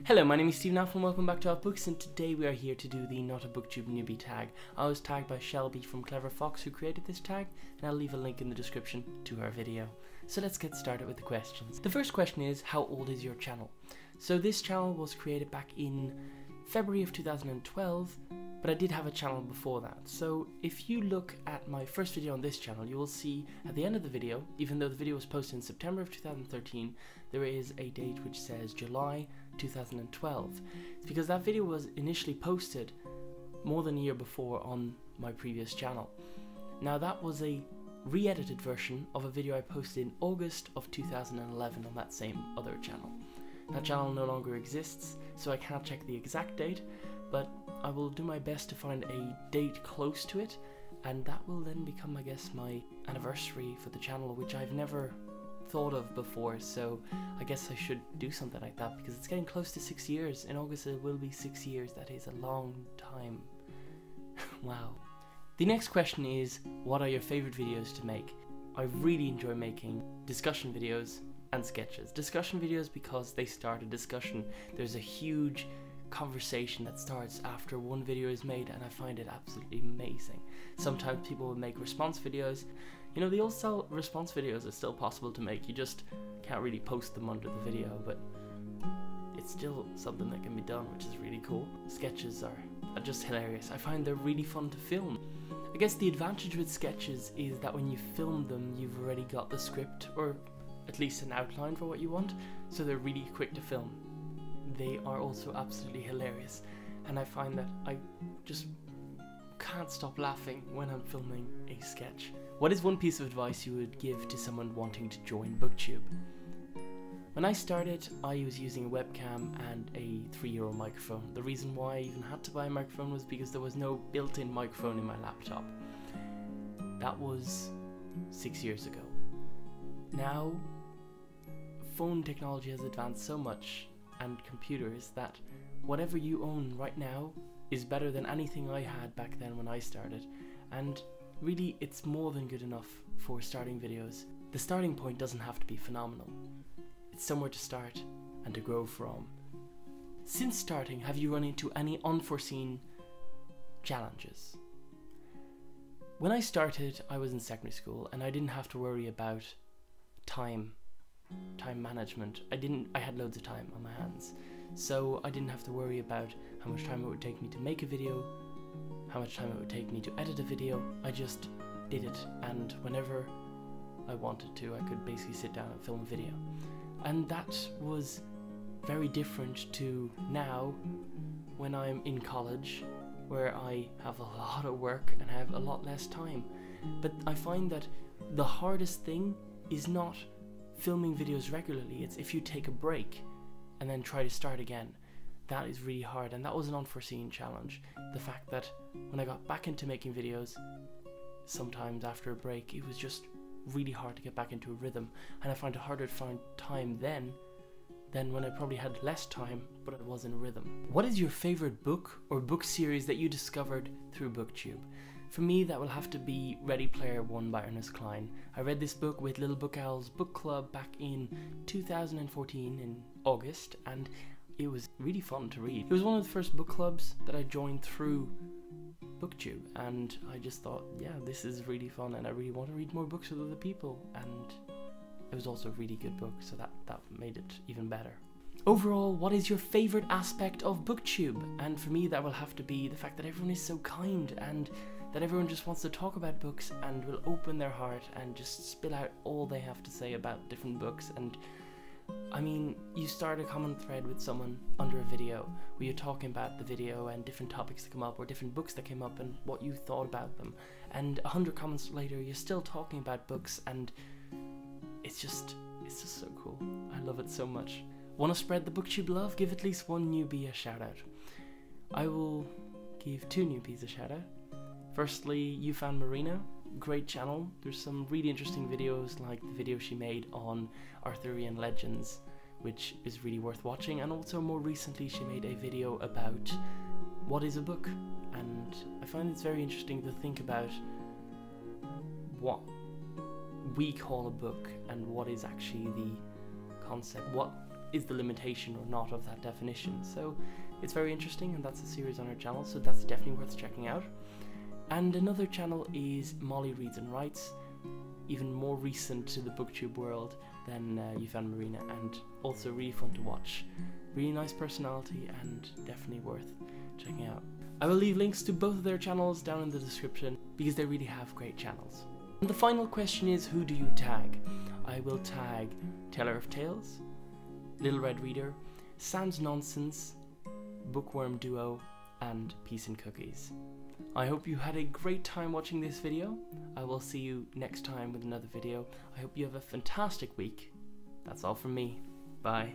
Hello, my name is Stephen and welcome back to Alffbooks, and today we are here to do the Not a Booktube Newbie tag. I was tagged by Shelby from Clever Fox, who created this tag, and I'll leave a link in the description to her video. So let's get started with the questions. The first question is, how old is your channel? So this channel was created back in February of 2012, but I did have a channel before that. So if you look at my first video on this channel, you will see at the end of the video, even though the video was posted in September of 2013, there is a date which says July 2012. It's because that video was initially posted more than a year before on my previous channel. Now that was a re-edited version of a video I posted in August of 2011 on that same other channel. That channel no longer exists, so I can't check the exact date, but I will do my best to find a date close to it, and that will then become, I guess, my anniversary for the channel, which I've never thought of before, so I guess I should do something like that because it's getting close to 6 years. In August it will be 6 years. That is a long time. Wow. The next question is, what are your favorite videos to make? I really enjoy making discussion videos and sketches. Discussion videos because they start a discussion. There's a huge conversation that starts after one video is made, and I find it absolutely amazing. Sometimes people will make response videos. You know, the old style response videos are still possible to make, you just can't really post them under the video, but it's still something that can be done, which is really cool. Sketches are just hilarious. I find they're really fun to film. I guess the advantage with sketches is that when you film them, you've already got the script, or at least an outline for what you want, so they're really quick to film. They are also absolutely hilarious, and I find that I just can't stop laughing when I'm filming a sketch. What is one piece of advice you would give to someone wanting to join Booktube? When I started, I was using a webcam and a 3-euro microphone. The reason why I even had to buy a microphone was because there was no built-in microphone in my laptop. That was 6 years ago. Now, phone technology has advanced so much, and computers, that whatever you own right now is better than anything I had back then when I started, and really it's more than good enough for starting videos. The starting point doesn't have to be phenomenal. It's somewhere to start and to grow from. Since starting, have you run into any unforeseen challenges? When I started, I was in secondary school and I didn't have to worry about time management. I had loads of time on my hands, so I didn't have to worry about how much time it would take me to make a video, how much time it would take me to edit a video. I just did it, and whenever I wanted to, I could basically sit down and film a video. And that was very different to now, when I'm in college, where I have a lot of work and have a lot less time. But I find that the hardest thing is not filming videos regularly, it's if you take a break and then try to start again. That is really hard, and that was an unforeseen challenge. The fact that when I got back into making videos, sometimes after a break, it was just really hard to get back into a rhythm, and I find it harder to find time then than when I probably had less time, but I was in a rhythm. What is your favorite book or book series that you discovered through Booktube? For me, that will have to be Ready Player One by Ernest Cline. I read this book with Little Book Owl's book club back in 2014 in August, and it was really fun to read. It was one of the first book clubs that I joined through Booktube, and I just thought, yeah, this is really fun and I really want to read more books with other people, and it was also a really good book, so that made it even better. Overall, what is your favorite aspect of Booktube? And for me, that will have to be the fact that everyone is so kind, and that everyone just wants to talk about books and will open their heart and just spill out all they have to say about different books. And I mean, you start a common thread with someone under a video where you're talking about the video and different topics that come up, or different books that came up and what you thought about them, and 100 comments later you're still talking about books, and it's just so cool. I love it so much. Want to spread the Booktube love? Give at least one newbie a shout out. I will give 2 newbies a shout out. Firstly, YouFoundMarina, great channel. There's some really interesting videos, like the video she made on Arthurian legends, which is really worth watching, and also more recently she made a video about what is a book, and I find it's very interesting to think about what we call a book and what is actually the concept, what is the limitation or not of that definition. So it's very interesting, and that's a series on our channel, so that's definitely worth checking out. And another channel is Molly Reads and Writes, even more recent to the Booktube world than YouFoundMarina, and also really fun to watch. Really nice personality and definitely worth checking out. I will leave links to both of their channels down in the description because they really have great channels. And the final question is, who do you tag? I will tag Teller of Tales, Little Red Reader, Sans Nonsense, Bookworm Duo, and Peace and Cookies. I hope you had a great time watching this video. I will see you next time with another video. I hope you have a fantastic week. That's all from me. Bye.